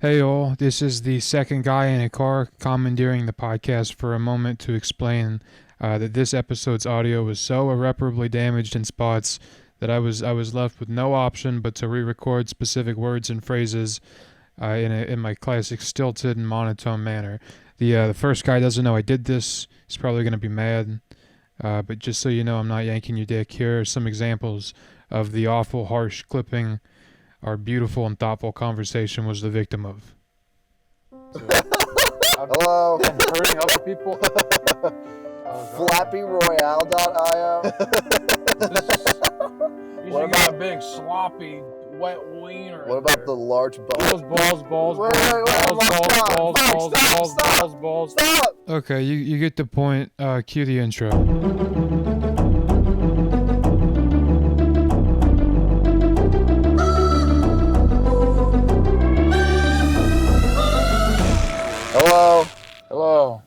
Hey all, this is the second guy in a car commandeering the podcast for a moment to explain that this episode's audio was so irreparably damaged in spots that I was left with no option but to re-record specific words and phrases in my classic stilted and monotone manner. The first guy doesn't know I did this. He's probably gonna be mad, but just so you know, I'm not yanking your dick. Here are some examples of the awful, harsh clipping our beautiful and thoughtful conversation was the victim of. Hello. And hurting other people. FlappyRoyale.io. You What should get a about- big sloppy wet wiener. What about the large balls, bone? balls, Wait, stop. balls? Stop! Okay, you get the point. Cue the intro. Hello. Hello,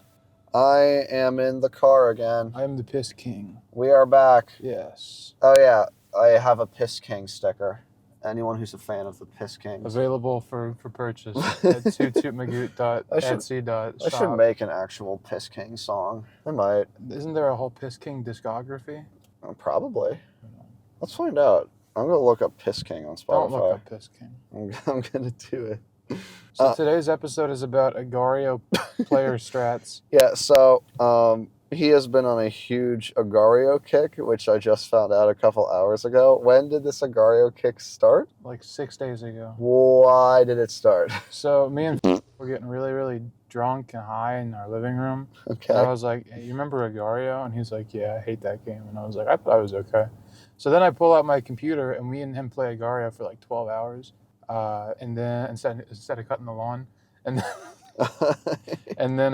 I am in the car again. I am the Piss King. We are back. Yes. Oh yeah, I have a Piss King sticker. Anyone who's a fan of the Piss Kings. Available for purchase at toottootmagoot.etsy.shop. I should make an actual Piss King song. I might. Isn't there a whole Piss King discography? Probably. Let's find out. I'm gonna look up Piss King on Don't look Spotify. up Piss King. I'm gonna do it. So today's episode is about Agario player strats. Yeah, so he has been on a huge Agario kick, which I just found out a couple hours ago. When did this Agario kick start? Like 6 days ago. Why did it start? So me and were getting really, really drunk and high in our living room. Okay. And I was like, hey, you remember Agario? And he's like, yeah, I hate that game. And I was like, I thought it was okay. So then I pull out my computer and we and him play Agario for like 12 hours. And then instead of cutting the lawn. And then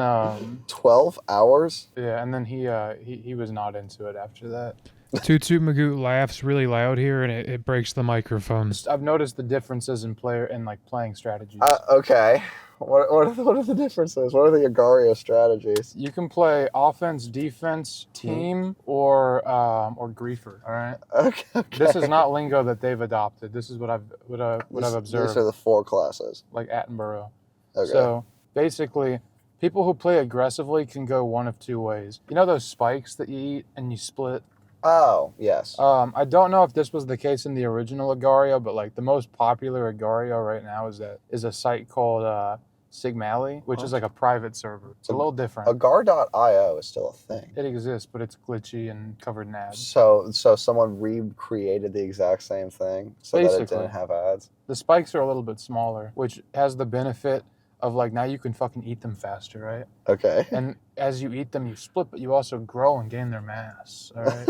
12 hours? yeah, and then he was not into it after that. Toot Toot Magoot laughs really loud here, and it breaks the microphone. I've noticed the differences in playing strategies. Okay. What are the differences? What are the Agario strategies? You can play offense, defense, team, or griefer. All right. Okay. This is not lingo that they've adopted. This is what I've observed. These are the 4 classes. Like Attenborough. Okay. So basically, people who play aggressively can go one of 2 ways. You know those spikes that you eat and you split? Oh, yes. I don't know if this was the case in the original Agario, but like the most popular Agario right now is a site called Sigmally, which is like a private server. It's a little different. Agar.io is still a thing. It exists, but it's glitchy and covered in ads. So someone recreated the exact same thing so that it Basically. didn't have ads? The spikes are a little bit smaller, which has the benefit of like now you can fucking eat them faster, right? Okay. And as you eat them, you split, but you also grow and gain their mass, all right?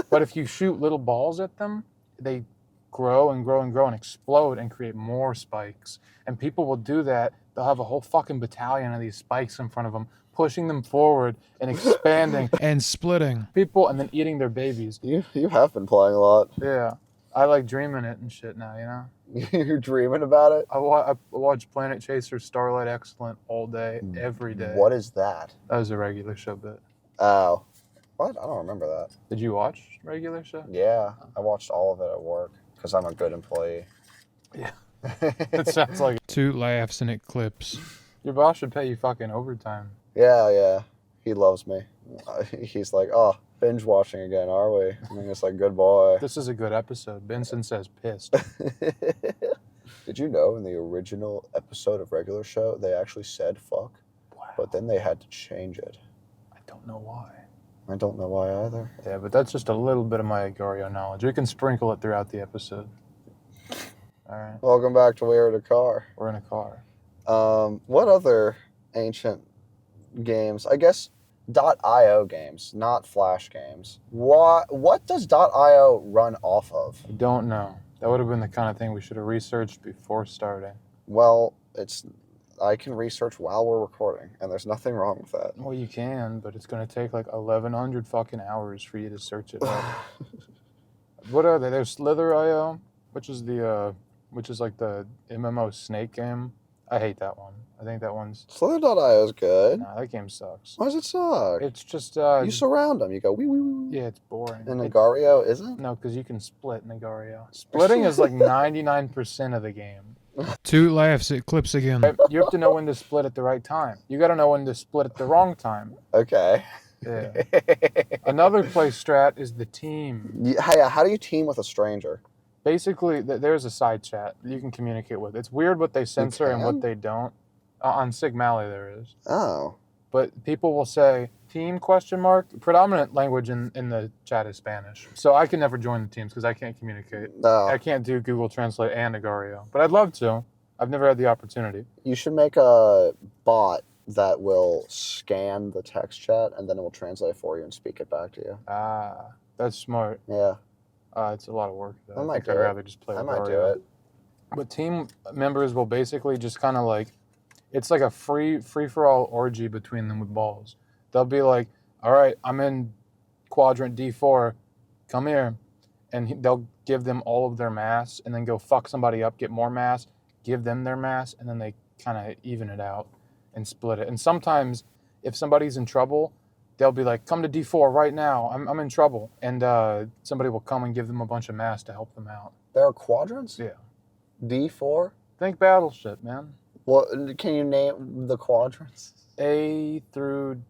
But if you shoot little balls at them, they grow and grow and grow and explode and create more spikes. And people will do that. They'll have a whole fucking battalion of these spikes in front of them, pushing them forward and expanding And splitting. people and then eating their babies. You have been playing a lot. Yeah. I like dreaming it and shit now, you know? You're dreaming about it? I watch Planet Chaser Starlight Excellent all day, every day. What is that? That was a regular show bit. Oh. What? I don't remember that. Did you watch regular show? Yeah, I watched all of it at work because I'm a good employee. Yeah. It sounds like Toot laughs and it clips. your boss should pay you fucking overtime. Yeah. He loves me. He's like, oh, binge watching again, are we? I mean, it's like, good boy. This is a good episode. Benson says pissed. Did you know in the original episode of Regular Show, they actually said fuck, Wow. but then they had to change it? I don't know why. I don't know why either. Yeah, but that's just a little bit of my Agario knowledge. We can sprinkle it throughout the episode. All right. Welcome back to We're in a Car. We're in a car. What other ancient games? I guess .io games, not Flash games. What does .io run off of? I don't know. That would have been the kind of thing we should have researched before starting. Well, I can research while we're recording, and there's nothing wrong with that. Well, you can, but it's going to take like 1,100 fucking hours for you to search it up. What are they? There's Slither.io, which is like the MMO snake game. I hate that one. I think that one's... Slither.io is good. Nah, that game sucks. Why does it suck? It's just... You surround them. You go wee wee wee. Yeah, it's boring. And Agario isn't? No, because you can split Negario. Splitting is like 99% of the game. 2 laughs, it clips again. Right? You have to know when to split at the right time. You got to know when to split at the wrong time. Okay. Yeah. Another play strat is the team. Yeah, how do you team with a stranger? Basically, there's a side chat you can communicate with. It's weird what they censor and what they don't. On Sigmally there is. Oh. But people will say team ? Predominant language in the chat is Spanish. So I can never join the teams because I can't communicate. No. I can't do Google Translate and Agario. But I'd love to. I've never had the opportunity. You should make a bot that will scan the text chat and then it will translate for you and speak it back to you. Ah, that's smart. Yeah. It's a lot of work, though. I might do I'd it. rather just play I with might do Agario. it. But team members will basically just kind of like, it's like a free-for-all orgy between them with balls. They'll be like, all right, I'm in quadrant D4, come here. And they'll give them all of their mass and then go fuck somebody up, get more mass, give them their mass, and then they kind of even it out and split it. And sometimes if somebody's in trouble, they'll be like, come to D4 right now, I'm in trouble. And somebody will come and give them a bunch of mass to help them out. There are quadrants? Yeah. D4? Think Battleship, man. Well, can you name the quadrants? A through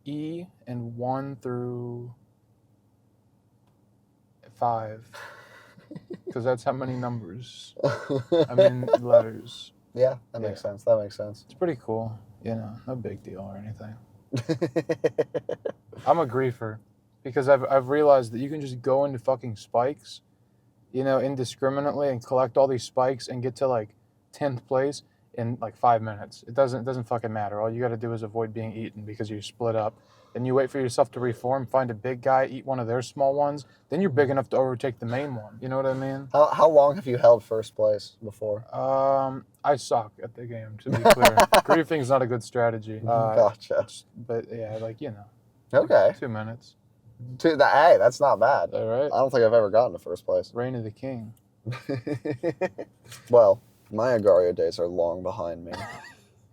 E and 1 through 5. Because that's how many numbers. I mean, letters. Yeah, that makes sense. That makes sense. It's pretty cool. You know, no big deal or anything. I'm a griefer because I've realized that you can just go into fucking spikes, you know, indiscriminately and collect all these spikes and get to like 10th place in like 5 minutes. It doesn't fucking matter. All you got to do is avoid being eaten because you split up. Then you wait for yourself to reform, find a big guy, eat one of their small ones. Then you're big enough to overtake the main one. You know what I mean? How long have you held first place before? I suck at the game, to be clear. Griefing's not a good strategy. Gotcha. But yeah, like, you know. Okay. 2 minutes. Hey, that's not bad. All right. I don't think I've ever gotten to first place. Reign of the King. Well, my Agario days are long behind me.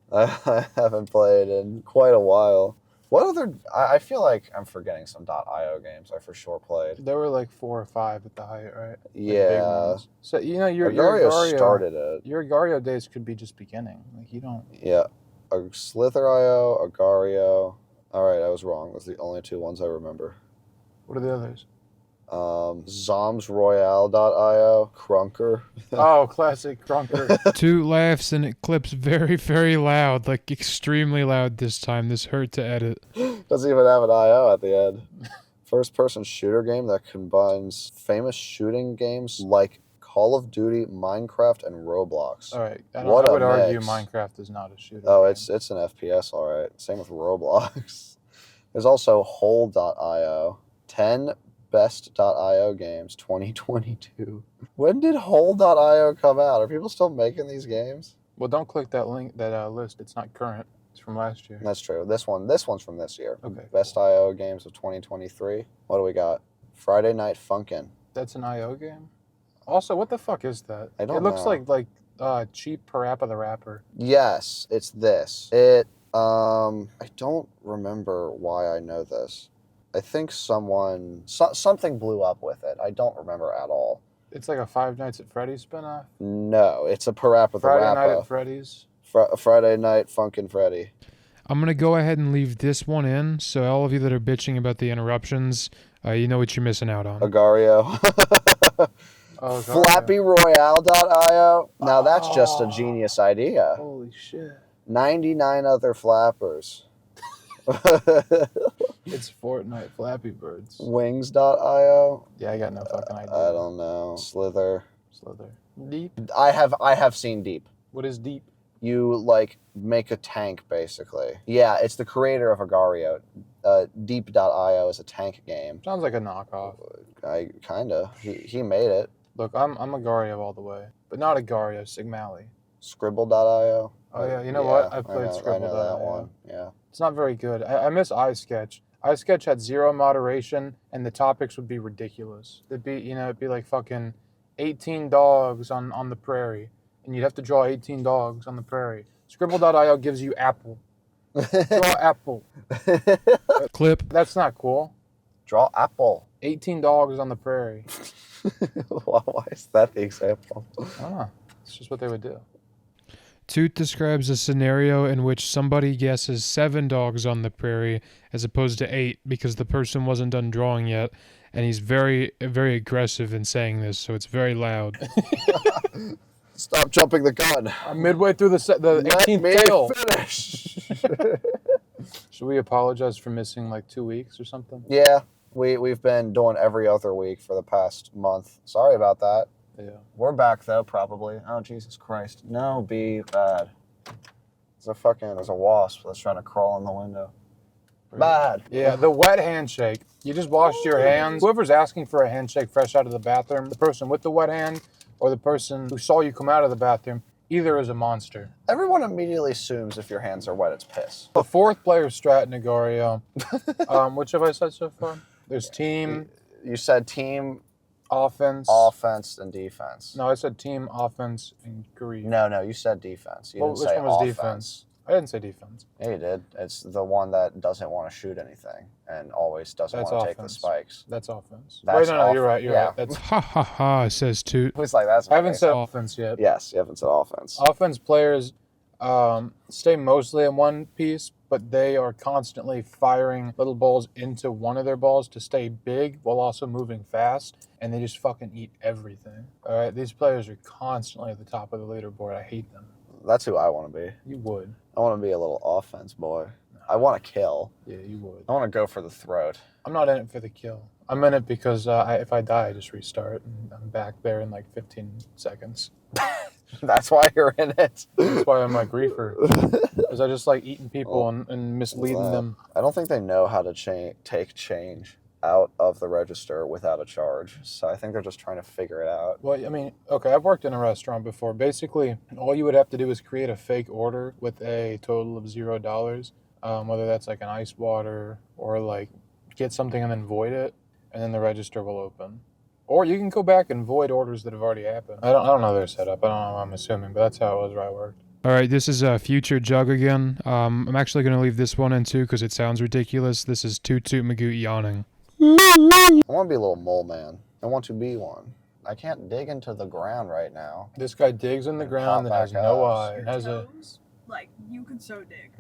I haven't played in quite a while. What other... I feel like I'm forgetting some .io games I for sure played. There were like 4 or 5 at the height, right? Like Yeah. big ones. So, you know, your Agario Agario started it. Your Agario days could be just beginning. Like, you don't... Yeah. Slither.io, Agario. All right, I was wrong. Those are the only 2 ones I remember. What are the others? Zomsroyale.io, Crunker. Oh, classic Crunker. 2 laughs and it clips very, very loud, like extremely loud this time. This hurt to edit. Doesn't even have an IO at the end. First-person shooter game that combines famous shooting games like Call of Duty, Minecraft, and Roblox. All right. I What would a argue mix. Minecraft is not a shooter. Oh, game. it's an FPS, all right. Same with Roblox. There's also Hole.io. 10 best.io games 2022. When did Hole.io come out? Are people still making these games? Well, don't click that link, that list. It's not current. It's from last year. That's true. This one's from this year. Okay. Best IO games of 2023. What do we got? Friday Night Funkin'. That's an IO game? Also, what the fuck is that? I don't It looks know. like cheap Parappa the Rapper. Yes, it's this. I don't remember why I know this. I think something blew up with it. I don't remember at all. It's like a Five Nights at Freddy's spinoff. No, it's a Parappa the Friday Night Rapper. at Freddy's. Friday Night Funkin' Freddy. I'm going to go ahead and leave this one in, so all of you that are bitching about the interruptions, you know what you're missing out on. Agario. Oh, God. FlappyRoyale.io. Now that's just a genius idea. Holy shit. 99 other flappers. It's Fortnite Flappy Birds. Wings.io. Yeah, I got no fucking idea. I don't know. Slither. Deep? I have seen Deep. What is Deep? You like make a tank basically. Yeah, it's the creator of Agario. Deep.io is a tank game. Sounds like a knockoff. He made it. Look, I'm Agario all the way. But not Agario, Sigmally. Scribble.io. Oh, yeah, you know what? I played I know Scribble.io. that one. Yeah. It's not very good. I miss iSketch. iSketch had zero moderation, and the topics would be ridiculous. It'd be like fucking 18 dogs on the prairie, and you'd have to draw 18 dogs on the prairie. Scribble.io gives you apple. Draw apple. Clip. That's not cool. Draw apple. 18 dogs on the prairie. Why is that the example? I don't know. It's just what they would do. Toot describes a scenario in which somebody guesses 7 dogs on the prairie as opposed to 8 because the person wasn't done drawing yet, and he's very, very aggressive in saying this, so it's very loud. Stop jumping the gun. I'm midway through the 18th Let me tale. finish. Should we apologize for missing like 2 weeks or something? Yeah, we've been doing every other week for the past month. Sorry about that. Yeah. We're back though, probably. Oh Jesus Christ! No, be bad. There's a wasp that's trying to crawl in the window. Bad. Yeah, the wet handshake. You just washed your hands. Whoever's asking for a handshake fresh out of the bathroom, the person with the wet hand or the person who saw you come out of the bathroom, either is a monster. Everyone immediately assumes if your hands are wet, it's piss. The 4th player strat in Agario. Which have I said so far? There's team, You said team, offense. offense, and defense. No, I said team, offense, and grief. No, you said defense. You Well, didn't which say one was offense. defense? I didn't say defense. Yeah, you did. It's the one that doesn't want to shoot anything and always doesn't That's want to take the offense. spikes. That's offense. That's Wait, no, you're right. yeah. Right. That's. Ha ha ha, says Toot. Who's like, that's I haven't okay. said offense yet. Yes, you haven't said offense. Offense players stay mostly in one piece, but they are constantly firing little balls into one of their balls to stay big while also moving fast, and they just fucking eat everything. All right, these players are constantly at the top of the leaderboard. I hate them. That's who I want to be. You would. I want to be a little offense boy. I want to kill. Yeah, you would. I want to go for the throat. I'm not in it for the kill. I'm in it because if I die, I just restart, and I'm back there in like 15 seconds. That's why you're in it. That's why I'm like griefer. Because I just like eating people and misleading them. I don't think they know how to take change out of the register without a charge. So I think they're just trying to figure it out. Well, I mean, okay, I've worked in a restaurant before. Basically, all you would have to do is create a fake order with a total of $0, whether that's like an ice water or like get something and then void it, and then the register will open. Or you can go back and void orders that have already happened. I don't know their setup. I don't know. I'm assuming, but that's how it was where I worked. All right, this is a future jug again. I'm actually going to leave this one in too because it sounds ridiculous. This is Toot Toot Magoo yawning. I want to be a little mole man. I want to be one. I can't dig into the ground right now. This guy digs in the ground and has back no up. eye. It has a. Toes, like, you could so dig.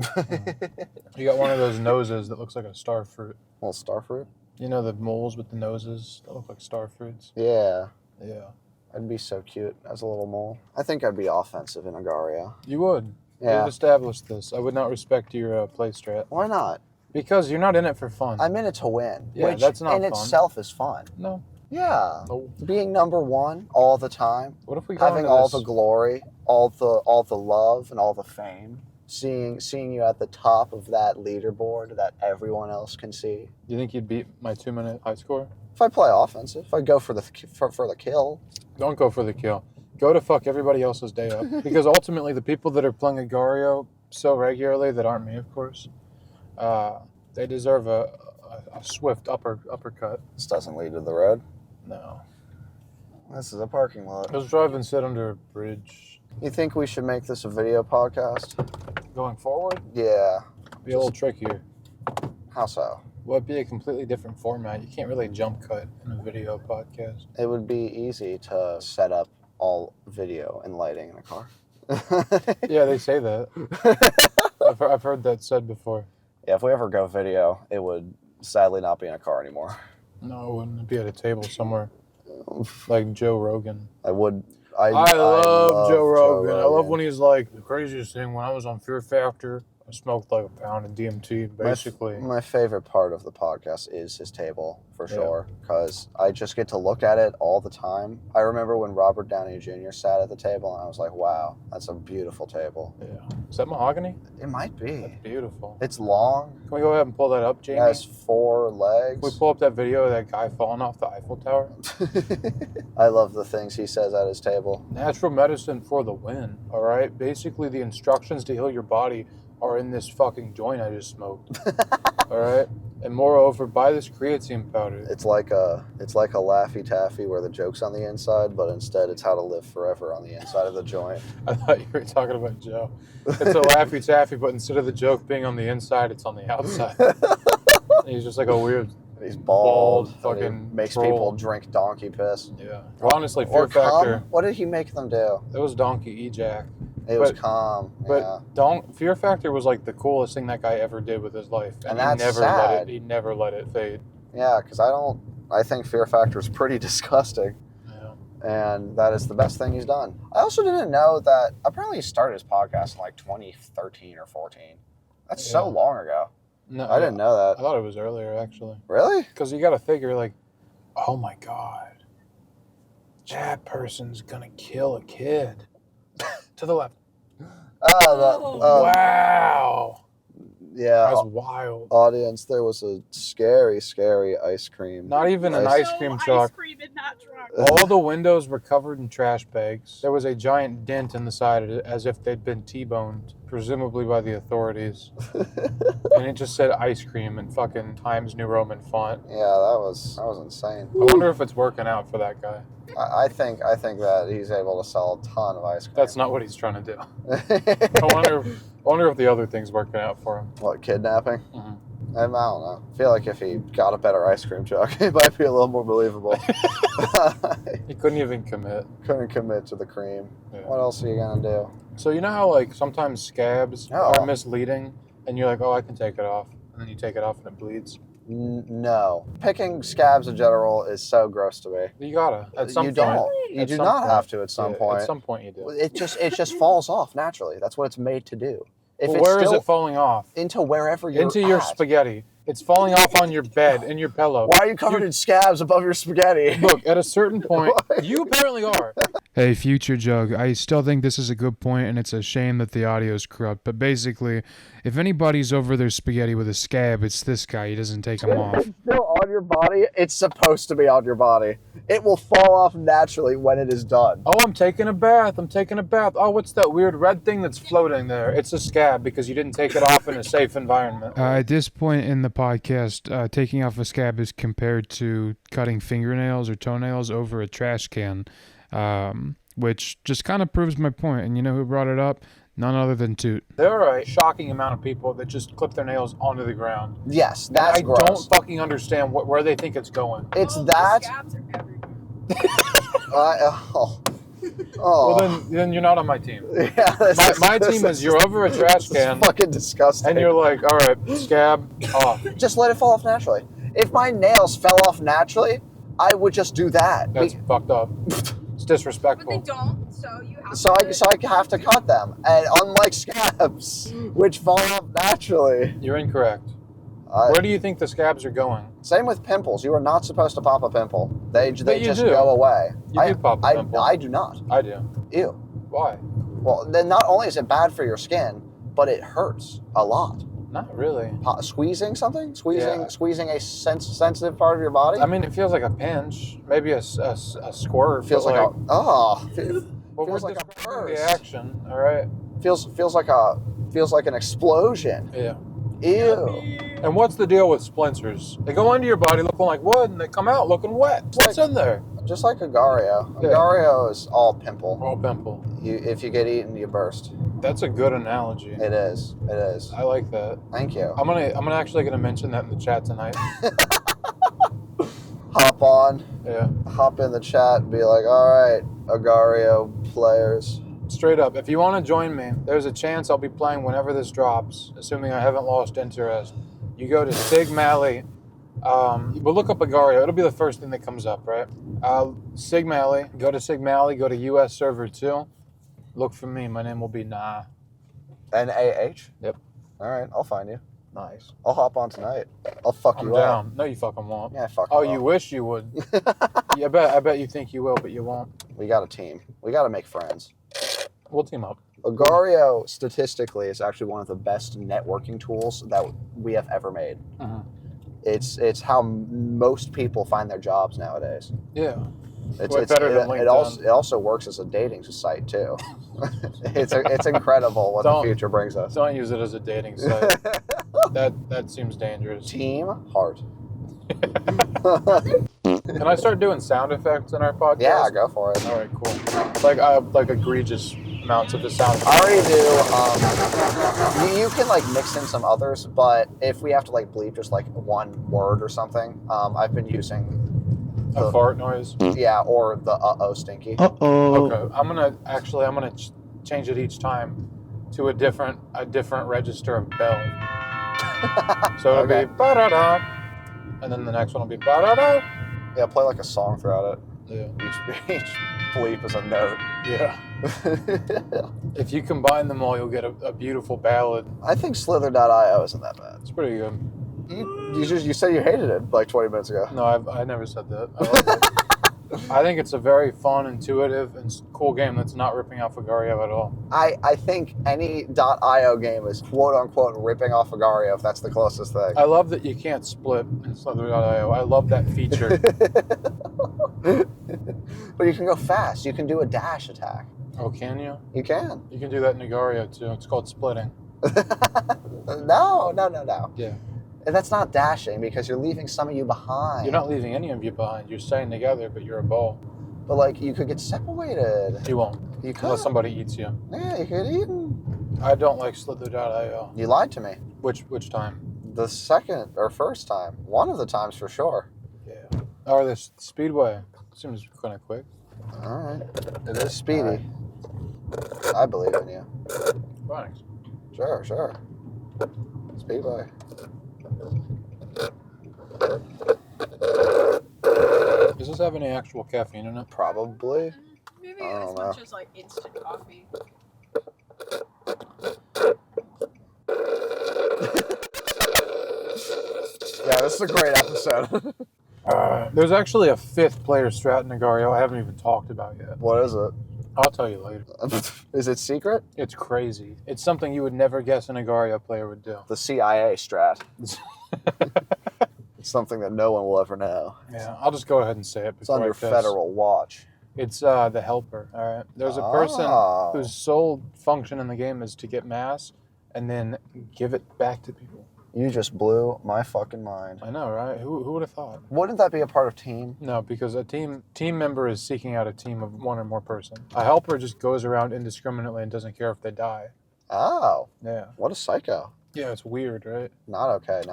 You got one of those noses that looks like a star fruit. Little starfruit? You know the moles with the noses that look like star fruits? Yeah. Yeah. I'd be so cute as a little mole. I think I'd be offensive in Agario. You would. Yeah. We've established this. I would not respect your play strat. Why not? Because you're not in it for fun. I'm in it to win. Yeah, which that's not in fun. itself is fun. No. Yeah. No. Being number one all the time. What if we go Having into all this? the glory, all the love and all the fame. Seeing you at the top of that leaderboard that everyone else can see. You think you'd beat my 2-minute high score? If I play offensive, if I go for the kill. Don't go for the kill. Go to fuck everybody else's day up. Because ultimately, the people that are playing Agario so regularly, that aren't me, of course, they deserve a swift uppercut. This doesn't lead to the road. No. This is a parking lot. Let's drive and sit under a bridge. You think we should make this a video podcast? Going forward, Yeah. be a little trickier. How so? Well, it'd be a completely different format. You can't really jump cut in a video podcast. It would be easy to set up all video and lighting in a car. Yeah, they say that. I've heard that said before. Yeah, if we ever go video, it would sadly not be in a car anymore. No, it wouldn't be at a table somewhere. Like Joe Rogan. I love Joe Rogan. I love when he's like, the craziest thing, when I was on Fear Factor, I smoked like a pound of DMT, basically. My favorite part of the podcast is his table, for Yeah. sure, because I just get to look at it all the time. I remember when Robert Downey Jr. sat at the table, and I was like, wow, that's a beautiful table. Yeah. Is that mahogany? It might be. That's beautiful. It's long. Can we go ahead and pull that up, It Jamie? has 4 Can legs. we pull up that video of that guy falling off the Eiffel Tower? I love the things he says at his table. Natural medicine for the win, all right? Basically, the instructions to heal your body are in this fucking joint I just smoked, all right? And moreover, buy this creatine powder. It's like a Laffy Taffy where the joke's on the inside, but instead it's how to live forever on the inside of the joint. I thought you were talking about Joe. It's a Laffy Taffy, but instead of the joke being on the inside, it's on the outside. He's just like a weird He's bald. Bald, and fucking he makes troll. people drink donkey piss. Yeah. Well, honestly, Fear Or Factor. cum? What did he make them do? It was Donkey Ejac. It was But- cum. But Yeah. Fear Factor was like the coolest thing that guy ever did with his life, And he that's never sad. he never let it fade. Yeah, because I think Fear Factor is pretty disgusting. Yeah. And that is the best thing he's done. I also didn't know that apparently he started his podcast in like 2013 or 14. That's so Yeah. long ago. No, I didn't know I that. thought it was earlier actually, Really? because you got to figure like, oh my god, that person's gonna kill a kid. To the left. Wow. Yeah. That's wild. Audience, there was a scary, scary ice cream. Not even an Ice- ice cream Ice truck. cream in that truck. All the windows were covered in trash bags. There was a giant dent in the side of it, as if they'd been T-boned, presumably by the authorities. And it just said ice cream in fucking Times New Roman font. Yeah, that was insane. I wonder if it's working out for that guy. I think that he's able to sell a ton of ice cream. That's not what he's trying to do. I wonder if the other thing's working out for him. What, kidnapping? Mhm. I don't know. I feel like if he got a better ice cream truck, it might be a little more believable. He couldn't even commit. Couldn't commit to the cream. Yeah. What else are you gonna do? So you know how like sometimes scabs Oh. are misleading, and you're like, oh, I can take it off, and then you take it off and it bleeds. No. Picking scabs in general is so gross to me. You gotta at some You point. don't. You At do some not point. have to at some Yeah, point. At some point you do. It just falls off naturally. That's what it's made to do. If Well, it's where is still it falling off? into wherever you're Into your at. spaghetti. It's falling off on your bed, in your pillow. Why are you covered in scabs above your spaghetti? Look, at a certain point, Why? you apparently are. Hey, Future Jug, I still think this is a good point, and it's a shame that the audio is corrupt. But basically, if anybody's over their spaghetti with a scab, it's this guy. He doesn't take them off. It's still on your body. It's supposed to be on your body. It will fall off naturally when it is done. Oh, I'm taking a bath. I'm taking a bath. Oh, what's that weird red thing that's floating there? It's a scab because you didn't take it off in a safe environment. At this point in the podcast, taking off a scab is compared to cutting fingernails or toenails over a trash can, which just kind of proves my point. And you know who brought it up? None other than Toot. There are a shocking amount of people that just clip their nails onto the ground. Yes, that's I gross. don't fucking understand where they think it's going. It's Oh, that. The scabs are everywhere. Oh. Well, then you're not on my team. Yeah, this My this team is you're over a trash this is can fucking disgusting. and you're like, all right, scab off. Just let it fall off naturally. If my nails fell off naturally, I would just do that. That's fucked up. It's But disrespectful. they don't, so you have So to. I have to cut them, and unlike scabs, which fall off naturally. You're incorrect. Where do you think the scabs are going? Same with pimples. You are not supposed to pop a pimple. They But you just do. go away. You do pop a pimple. I do not. I do. Ew. Why? Well, then not only is it bad for your skin, but it hurts a lot. Not really. Squeezing something? Yeah. Squeezing a sensitive part of your body? I mean, it feels like a pinch, maybe a squirt. feels but like a well, feels we're like a describing burst. the action. All right. feels like an explosion. Yeah. Ew. And what's the deal with splinters? They go into your body looking like wood, and they come out looking wet. What's in there? Just like Agario. Yeah. Agario is all pimple. All pimple. If you get eaten, you burst. That's a good analogy. It is. It is. I like that. Thank you. I'm actually gonna mention that in the chat tonight. Hop in the chat and be like, all right, Agario players. Straight up, if you want to join me, there's a chance I'll be playing whenever this drops, assuming I haven't lost interest. You go to Sig Malley. We'll look up Agario. It'll be the first thing that comes up, right? Sig Malley. Go to Sig Malley. Go to US Server 2. Look for me. My name will be Nah. NAH? Yep. All right, I'll find you. Nice. I'll hop on tonight. I'll fuck I'm you up. down. No, you fucking won't. Yeah, fuck Oh, you you up. wish you would. Yeah, I bet you think you will, but you won't. We got a team. We got to make friends. We'll team up. Agario, statistically, is actually one of the best networking tools that we have ever made. Mhm. It's how most people find their jobs nowadays. Yeah. It's Way better than it also works as a dating site too. it's incredible what the Don't- future brings us. Don't use it as a dating site. That seems dangerous. Team heart. Can I start doing sound effects in our podcast? Yeah, go for it. All right, cool. Like egregious amounts of the sound. I already do You can like mix in some others, but if we have to like bleep just like one word or something, I've been using A fart noise. yeah, or the uh-oh stinky. Okay, I'm gonna change it each time to a different register of bell. So it'll Okay. be ba-da-da, and then the next one will be ba-da-da. Yeah, play like a song throughout it. Yeah. Each bleep is a note. Yeah. If you combine them all, you'll get a beautiful ballad. I think Slither.io isn't that bad. It's pretty good. You said you hated it like 20 minutes ago. No, I never said that. I like it. I think it's a very fun, intuitive, and cool game that's not ripping off Agario at all. I think any .io game is quote-unquote ripping off Agario if that's the closest thing. I love that you can't split in Slither.io. I love that feature. But you can go fast. You can do a dash attack. Oh, can you? You can. You can do that in Agario, too. It's called splitting. No. Yeah. That's not dashing because you're leaving some of you behind. You're not leaving any of you behind. You're staying together, but you're a ball. But like you could get separated. You won't. You could. Unless somebody eats you. Yeah, you could get eaten. I don't like Slither.io. You lied to me. Which time? The second or first time. One of the times for sure. Yeah. Or this Speedway. Seems kind of quick. All right. It is speedy. All right. I believe in you. Thanks. Sure. Speedway. Does this have any actual caffeine in it? Probably. Maybe I don't as know. much as like instant coffee. Yeah, this is a great episode. There's actually a fifth player strat in Agario I haven't even talked about yet. What is it? I'll tell you later. Is it secret? It's crazy. It's something you would never guess an Agario player would do. The CIA strat. It's something that no one will ever know. Yeah, I'll just go ahead and say it. It's under federal watch. It's the helper, all right? There's a person whose sole function in the game is to get mass and then give it back to people. You just blew my fucking mind. I know, right? Who would have thought? Wouldn't that be a part of team? No, because a team member is seeking out a team of one or more person. A helper just goes around indiscriminately and doesn't care if they die. Oh. Yeah. What a psycho. Yeah, it's weird, right? Not okay.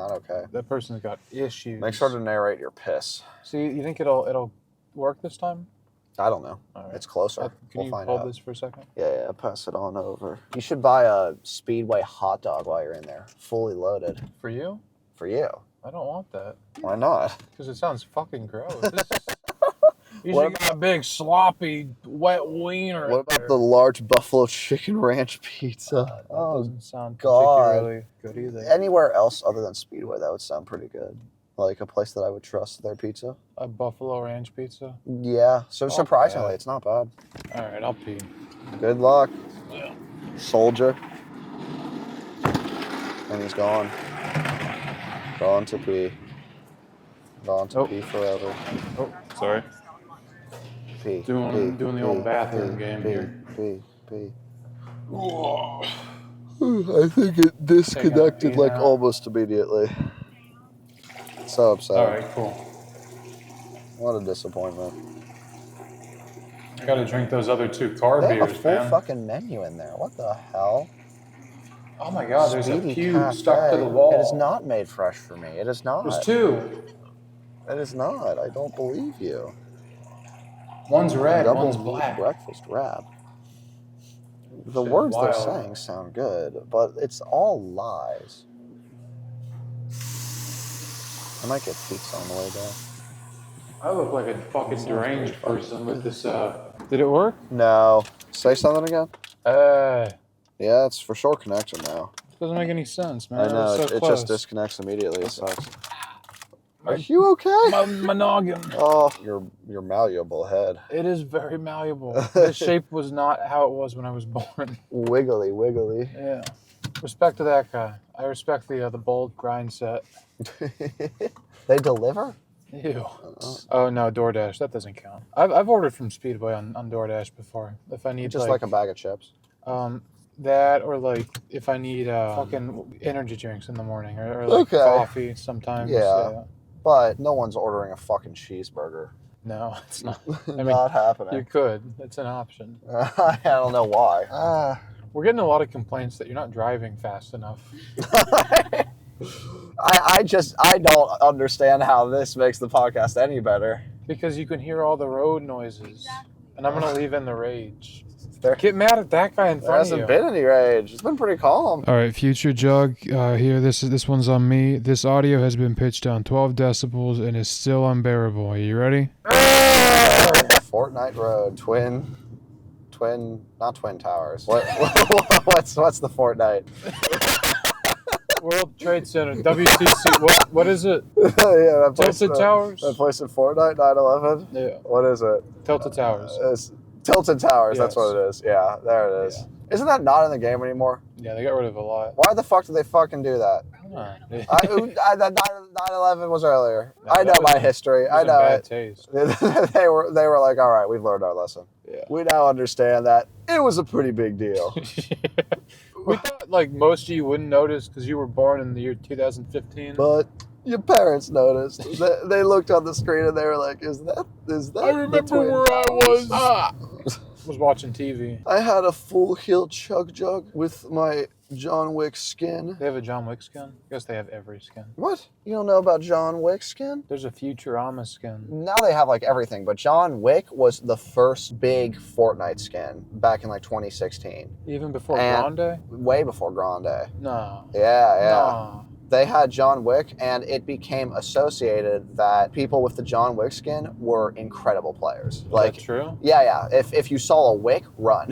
That person's got issues. Make sure to narrate your piss. See, you think it'll work this time? I don't know. All right. It's closer. Can We'll you find hold out. this for a second? Yeah, pass it on over. You should buy a Speedway hot dog while you're in there, fully loaded. For you? For you. I don't want that. Why not? Because it sounds fucking gross. You should get a big, sloppy, wet wiener. What about the large buffalo chicken ranch pizza? That Oh, doesn't sound God. particularly good either. Anywhere else other than Speedway, that would sound pretty good. Like a place that I would trust their pizza. A Buffalo Ranch pizza? Yeah, so surprisingly, bad. it's not bad. All right, I'll pee. Good luck, Yeah. soldier. And he's gone. Gone to pee. Gone to Oh. pee forever. Oh, sorry. Pee. Doing the old bathroom game pee, here. Pee. I think it disconnected pee like now. almost immediately. So upset. All right, cool. What a disappointment. I gotta drink those other two car They have a beers, full man. fucking menu in there. What the hell? Oh my god, there's a Speedy cube Cafe. stuck to the wall. It is not made fresh for me. It is not. There's two. It is not. I don't believe you. One's red, Double one's meat black. breakfast wrap. The Shit, words they're wild. saying sound good, but it's all lies. I might get pizza on the way back. I look like a fucking deranged person with this, Did it work? No. Say something again? Yeah, it's for sure connected now. Doesn't make any sense, man. I know, It was so it close. just disconnects immediately. It sucks. Are you okay? My noggin. Oh, your malleable head. It is very malleable. The shape was not how it was when I was born. Wiggly. Yeah. Respect to that guy. I respect the bold grind set. They deliver? Ew. Oh no, DoorDash. That doesn't count. I've ordered from Speedway on DoorDash before. If I need Just like a bag of chips. that or like if I need fucking energy drinks in the morning or like Okay. coffee sometimes. Yeah. But no one's ordering a fucking cheeseburger. No, it's not. I mean, Not you happening. could. It's an option. I don't know why. We're getting a lot of complaints that you're not driving fast enough. I don't understand how this makes the podcast any better. Because you can hear all the road noises. Exactly. And I'm going to leave in the rage. There Get mad at that guy in there front of hasn't you. been any rage. It's been pretty calm. All right, future Jug, here, this one's on me. This audio has been pitched down 12 decibels and is still unbearable. Are you ready? Fortnite Road, not Twin Towers. What's the Fortnite? World Trade Center, WTC. What is it? Yeah, that place. Tilted Towers? That place in Fortnite, 9/11. Yeah. What is it? Tilted Towers. It's Tilted Towers. That's Yes. what it is. Yeah, there it is. Yeah. Isn't that not in the game anymore? Yeah, they got rid of a lot. Why the fuck did they fucking do that? That 9/11 was earlier. No, I know that was- my history. I It was in know bad it. taste. they were like, all right, we've learned our lesson. Yeah. We now understand that it was a pretty big deal. We thought like most of you wouldn't notice because you were born in the year 2015. But your parents noticed. They looked on the screen and they were like, is that I remember the Twin where I Towers? was watching TV. I had a full heel chug jug with my John Wick skin. They have a John Wick skin. I guess they have every skin. What? You don't know about John Wick skin? There's a Futurama skin. Now they have like everything, but John Wick was the first big Fortnite skin back in like 2016. Even before And- Grande? Way before Grande. No. Yeah. No. They had John Wick, and it became associated that people with the John Wick skin were incredible players. Is Like, that true? yeah. If you saw a Wick, run.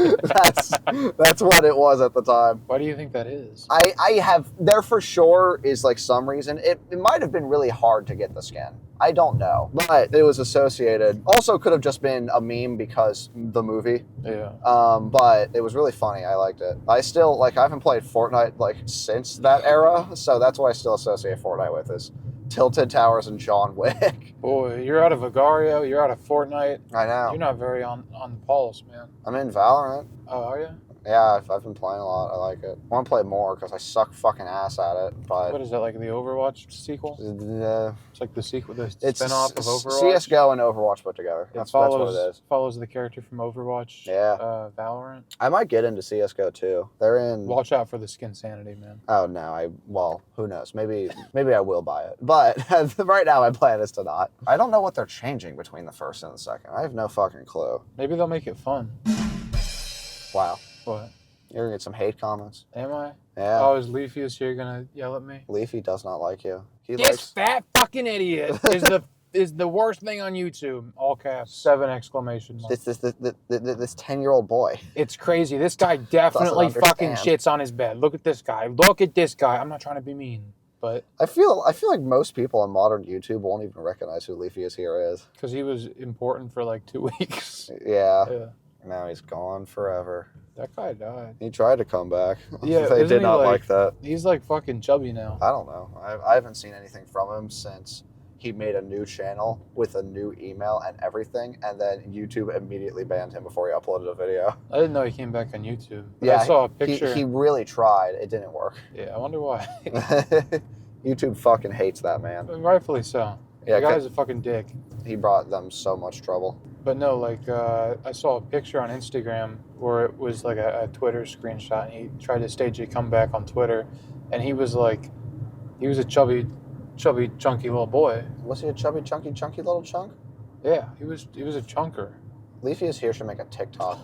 that's what it was at the time. Why do you think that is? I have there for sure is like some reason. It might have been really hard to get the skin. I don't know, but it was associated. Also, could have just been a meme because the movie. Yeah. But it was really funny. I liked it. I still I haven't played Fortnite like since that era, so that's what I still associate Fortnite with is Tilted Towers and John Wick. Boy, you're out of Agario, you're out of Fortnite. I know. You're not very on the pulse, man. I'm in Valorant. Oh, are you? Yeah, I've been playing a lot. I like it. I want to play more because I suck fucking ass at it. What But is that, like the Overwatch sequel? It's like the sequel, the it's spin-off of Overwatch. CS:GO and Overwatch put together. It That's what follows, it is. follows the character from Overwatch. Yeah. Valorant. I might get into CS:GO too. They're in. Watch out for the skin sanity, man. Oh no! Well, who knows? Maybe I will buy it. But right now, my plan is to not. I don't know what they're changing between the first and the second. I have no fucking clue. Maybe they'll make it fun. Wow, What? you're gonna get some hate comments. Am I? Yeah. Oh, is Leafy's here gonna yell at me? Leafy does not like you. He This likes. fat fucking idiot is the worst thing on YouTube. All caps. 7 exclamation marks. This 10-year-old boy. It's crazy. This guy definitely Doesn't fucking understand. shits on his bed. Look at this guy. Look at this guy. I'm not trying to be mean, but I feel like most people on modern YouTube won't even recognize who Leafy is here is. because he was important for like 2 weeks. Yeah. Yeah. Now he's gone forever. That guy died. He tried to come back. Yeah, They isn't did he, not like- like that. He's like fucking chubby now. I don't know. I haven't seen anything from him since he made a new channel with a new email and everything, and then YouTube immediately banned him before he uploaded a video. I didn't know he came back on YouTube. But Yeah, I saw a picture. He really tried. It didn't work. Yeah, I wonder why. YouTube fucking hates that man. Rightfully so. Yeah, The guy's a fucking dick. he brought them so much trouble. But no, like I saw a picture on Instagram where it was like a Twitter screenshot, and he tried to stage a comeback on Twitter, and he was a chubby, chunky little boy. Was he a chubby, chunky little chunk? Yeah, he was a chunker. Leafy is here should make a TikTok.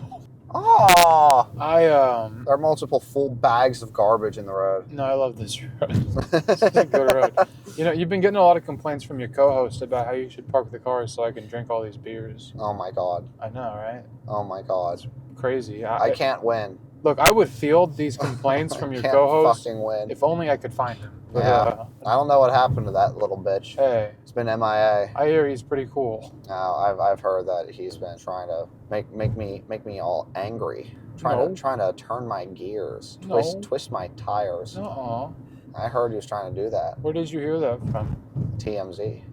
Oh, I there are multiple full bags of garbage in the road. No, I love this road. It's a good road. You know, you've been getting a lot of complaints from your co-host about how you should park the car so I can drink all these beers. Oh my god. I know, right? Oh my god. Crazy. I can't win. Look, I would field these complaints from your Can't co-host fucking win. if only I could find him. But, Yeah. I don't know what happened to that little bitch. hey, It's been MIA. I hear he's pretty cool. Now I've heard that he's been trying to make me all angry, No. trying to turn my gears, No. twist my tires. Uh-uh. I heard he was trying to do that. Where did you hear that from? TMZ.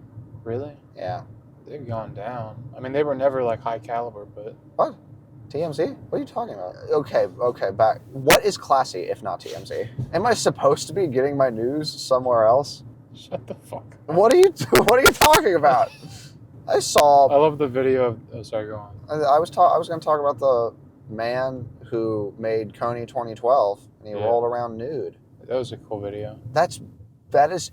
Really? Yeah. They've gone down. I mean, they were never like high caliber, but What? TMZ? What are you talking about? Okay, back. What is classy if not TMZ? Am I supposed to be getting my news somewhere else? shut the fuck up. What are you talking about? I saw I love the video of. Oh, sorry, go on. I was going to talk about the man who made Coney 2012, and he Yeah. rolled around nude. That was a cool video. That is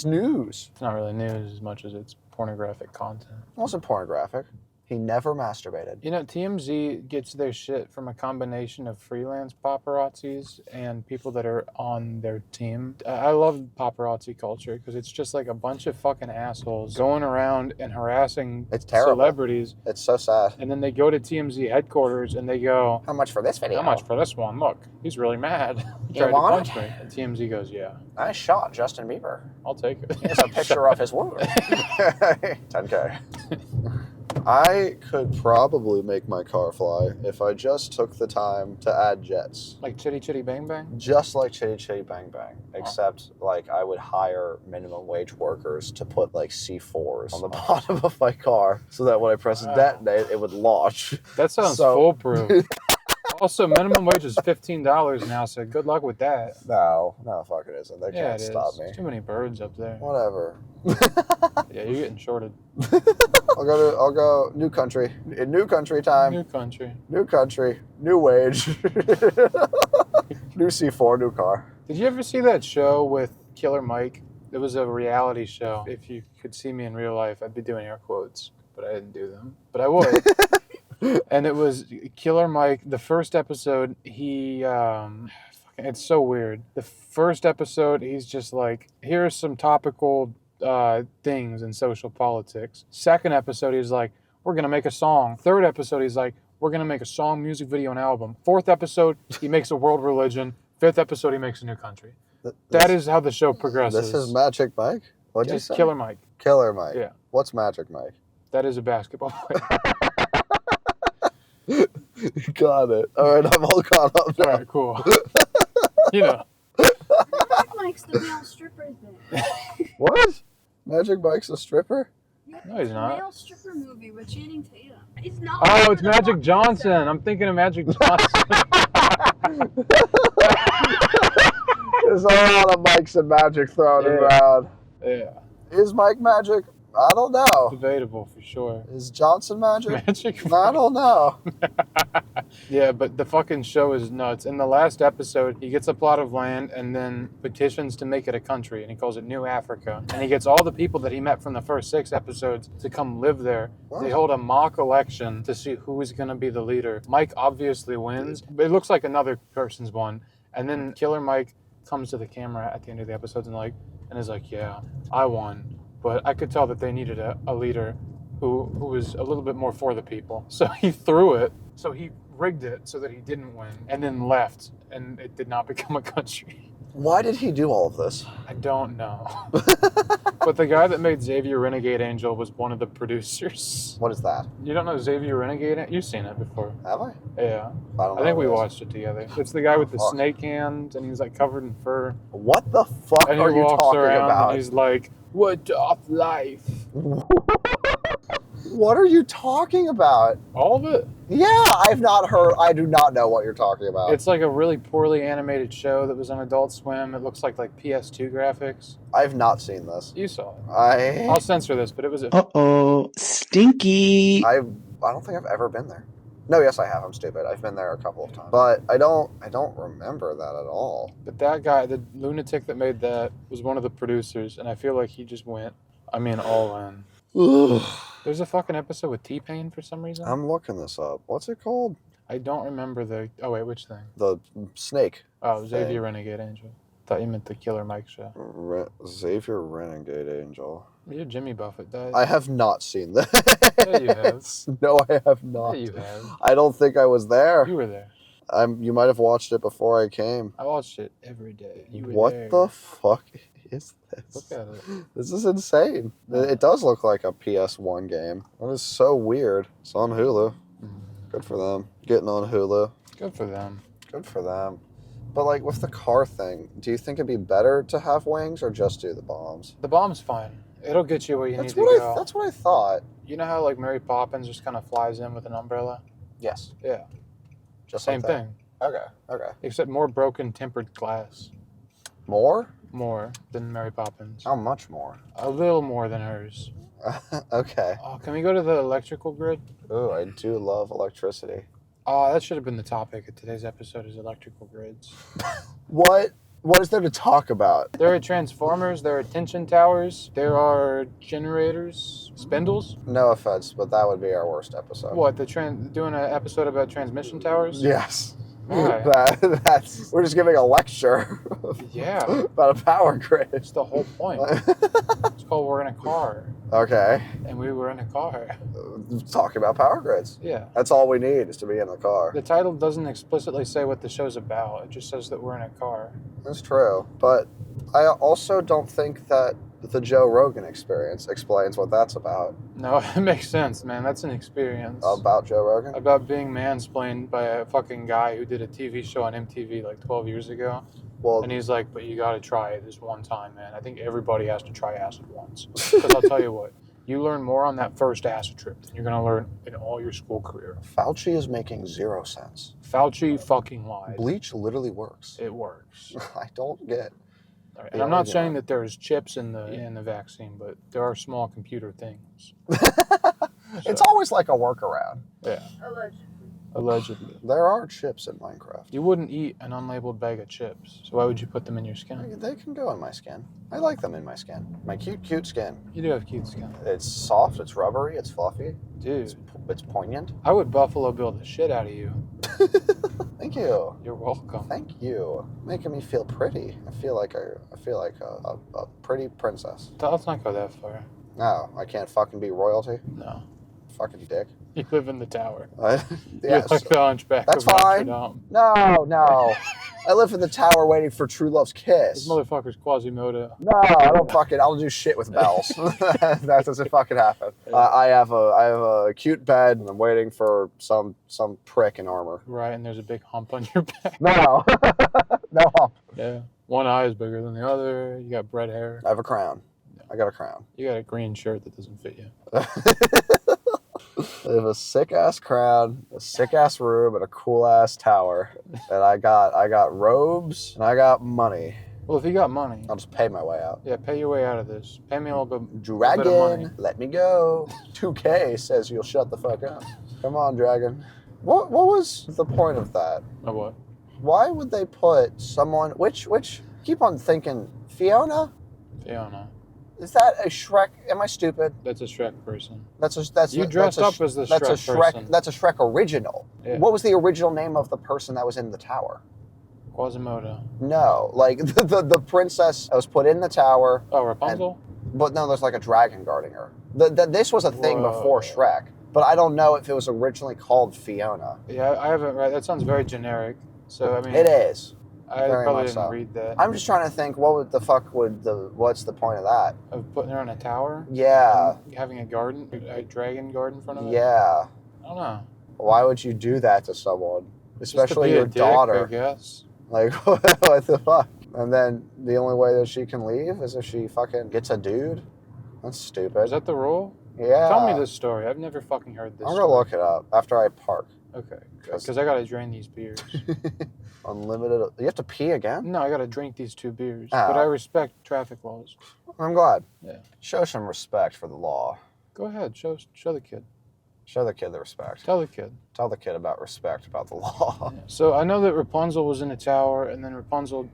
news. It's not really news as much as it's pornographic content. It wasn't pornographic. He never masturbated. You know, TMZ gets their shit from a combination of freelance paparazzis and people that are on their team. I love paparazzi culture because it's just like a bunch of fucking assholes going around and harassing It's terrible. celebrities. It's so sad. And then they go to TMZ headquarters and they go, How much for this video? how much for this one? Look, he's really mad. He You tried to want punch me. And TMZ goes, yeah, I shot Justin Bieber. I'll take it. Here's a picture of his wound. 10K. I could probably make my car fly if I just took the time to add jets. Like Chitty Chitty Bang Bang? Just like Chitty Chitty Bang Bang. Except, like, I would hire minimum wage workers to put, like, C4s on the bottom of my car so that when I press detonate, it would launch. That sounds So- foolproof. Also, minimum wage is $15 now, so good luck with that. No, fuck it isn't. They Yeah, can't it stop is. me. There's too many birds up there. Whatever. Yeah, you're getting shorted. I'll go new country. In new country time. New country. New country. New wage. New C4, new car. Did you ever see that show with Killer Mike? It was a reality show. If you could see me in real life, I'd be doing air quotes, but I didn't do them. But I would. And it was Killer Mike. The first episode, it's so weird. The first episode, he's just like, here's some topical things in social politics. Second episode, he's like, we're going to make a song. Third episode, he's like, we're going to make a song, music video, and album. Fourth episode, he makes a world religion. Fifth episode, he makes a new country. That is how the show progresses. This is Magic Mike? What'd you Yes, say? Killer Mike. Killer Mike. Yeah. What's Magic Mike? That is a basketball player. Got it. All right, I'm all caught up All now. right, cool. You know. Mike's the male stripper thing. What? Magic Mike's a stripper? No, he's not. Male stripper movie with Channing Tatum. It's not. Oh, it's Magic Johnson. I'm thinking of Magic Johnson. There's a lot of Mikes and Magic thrown Yeah. around. Yeah, Is Mike Magic? I don't know. debatable for sure. Is Johnson Magic? Magic. I don't know. Yeah, but the fucking show is nuts. In the last episode, he gets a plot of land and then petitions to make it a country, and he calls it New Africa. And he gets all the people that he met from the first 6 episodes to come live there. What? They hold a mock election to see who is going to be the leader. Mike obviously wins, but it looks like another person's won. And then Killer Mike comes to the camera at the end of the episodes and is like, yeah, I won. But I could tell that they needed a leader who was a little bit more for the people. So he threw it. So he rigged it so that he didn't win and then left. And it did not become a country. Why did he do all of this? I don't know. But the guy that made Xavier Renegade Angel was one of the producers. What is that? You don't know Xavier Renegade Angel? You've seen it before. Have I? Yeah. I don't know. I think what we it is. watched it together. It's the guy with the Fuck. snake hands and he's like covered in fur. What the fuck And are he you walks talking around about? and he's like, what doth life? What are you talking about? All of it. Yeah, I've not heard. I do not know what you're talking about. It's like a really poorly animated show that was on Adult Swim. It looks like PS2 graphics. I've not seen this. You saw it. I I'll censor this, but it was a Uh-oh, stinky. I don't think I've ever been there. No, yes, I have. I'm stupid. I've been there a couple of times, but I don't remember that at all. But that guy, the lunatic that made that, was one of the producers, and I feel like he just went, all in. Ugh. There's a fucking episode with T-Pain for some reason. I'm looking this up. What's it called? I don't remember oh wait, which thing? The snake. Oh, Xavier Renegade Angel. Thought you meant the Killer Mike show. Xavier Renegade Angel. You're Jimmy Buffett, died. I have not seen that. Yeah, you have. No, I have not. Yeah, you have. I don't think I was there. You were there. You might have watched it before I came. I watched it every day. You were What there. the fuck is this? Look at it. This is insane. It does look like a PS1 game. That is so weird. It's on Hulu. Good for them. Getting on Hulu. Good for them. Good for them. But like with the car thing, do you think it'd be better to have wings or just do the bombs? The bomb's fine. It'll get you where you That's need to what go. that's what I thought. You know how like Mary Poppins just kind of flies in with an umbrella? Yes. Yeah. Just Same like that. thing. Okay. Except more broken tempered glass. More? More than Mary Poppins. How much more? A little more than hers. Okay. Oh, can we go to the electrical grid? Ooh, I do love electricity. That should have been the topic of today's episode is electrical grids. What is there to talk about? There are transformers, there are tension towers, there are generators, spindles. No offense, but that would be our worst episode. What, doing an episode about transmission towers? Yes. Why? We're just giving a lecture Yeah, about a power grid. it's the whole point. It's called We're in a Car, Okay. and we were in a car. Talking about power grids. Yeah. That's all we need is to be in the car. The title doesn't explicitly say what the show's about. It just says that we're in a car. That's true. But I also don't think that the Joe Rogan experience explains what that's about. No, it makes sense, man. That's an experience. About Joe Rogan? About being mansplained by a fucking guy who did a TV show on MTV like 12 years ago. Well, And he's like, but you gotta try it this one time, man. I think everybody has to try acid once. Because I'll tell you what, you learn more on that first acid trip than you're gonna learn in all your school career. Fauci is making 0 sense. Fauci fucking lied. Bleach literally works. It works. I don't get. All right. And I'm not saying that there's chips in the vaccine, but there are small computer things. It's always like a workaround. Yeah, Allegedly. allegedly. There are chips in Minecraft. You wouldn't eat an unlabeled bag of chips, so why would you put them in your skin? They can go in my skin. I like them in my skin. My cute skin. You do have cute skin. It's soft, it's rubbery, it's fluffy, Dude, it's poignant. I would Buffalo Bill the shit out of you. Thank you. You're welcome. Thank you. Making me feel pretty. I feel like a pretty princess. Let's not go that far. No, I can't fucking be royalty. No. Fucking dick. You live in the tower. Yes. You're like the hunchback That's of Notre fine. Dame. No. I live in the tower waiting for true love's This kiss. motherfucker's Quasimodo. No, I don't fucking. I'll do shit with bells. That doesn't fucking happen. I have a cute bed, and I'm waiting for some prick in armor. Right, and there's a big hump on your back. No, no. Yeah. One eye is bigger than the other. You got red hair. I have a crown. I got a crown. You got a green shirt that doesn't fit you. I have a sick ass crown, a sick ass room, and a cool ass tower. And I got robes and I got money. Well, if you got money, I'll just pay my way out. yeah, pay your way out of this. Pay me a little bit of money. Dragon, let me go. 2K says you'll shut the fuck up. Come on, Dragon. What was the point of that? Oh, what? Why would they put someone which keep on thinking Fiona? Fiona. Is that a Shrek? Am I stupid? That's a Shrek person. You dressed up as the Shrek person. That's a Shrek original. Yeah. What was the original name of the person that was in the tower? Quasimodo. No, like the princess that was put in the tower. Oh, Rapunzel? But no, there's like a dragon guarding her. This was a thing Whoa. before Shrek, but I don't know if it was originally called Fiona. Yeah, I haven't read. That sounds very generic. So, I mean, It is. I very probably much didn't so. read that. I'm just trying to think. What's the point of that? Of putting her in a tower? Yeah, Having a garden? A dragon garden in front of it? yeah. I don't know. Why would you do that to someone, Just to especially be a your dick, daughter? I guess. Like, what the fuck? And then the only way that she can leave is if she fucking gets a dude? That's stupid. Is that the rule? Yeah. Tell me this story. I've never fucking heard this I'm story. gonna look it up after I park. Okay, because I gotta drain these beers. Unlimited. You have to pee again? No, I gotta drink these 2 beers. Oh. But I respect traffic laws. I'm glad. Yeah. Show some respect for the law. Go ahead, show the kid. Show the kid the respect. Tell the kid. Tell the kid about respect about the law. Yeah. So I know that Rapunzel was in a tower, and then Rapunzel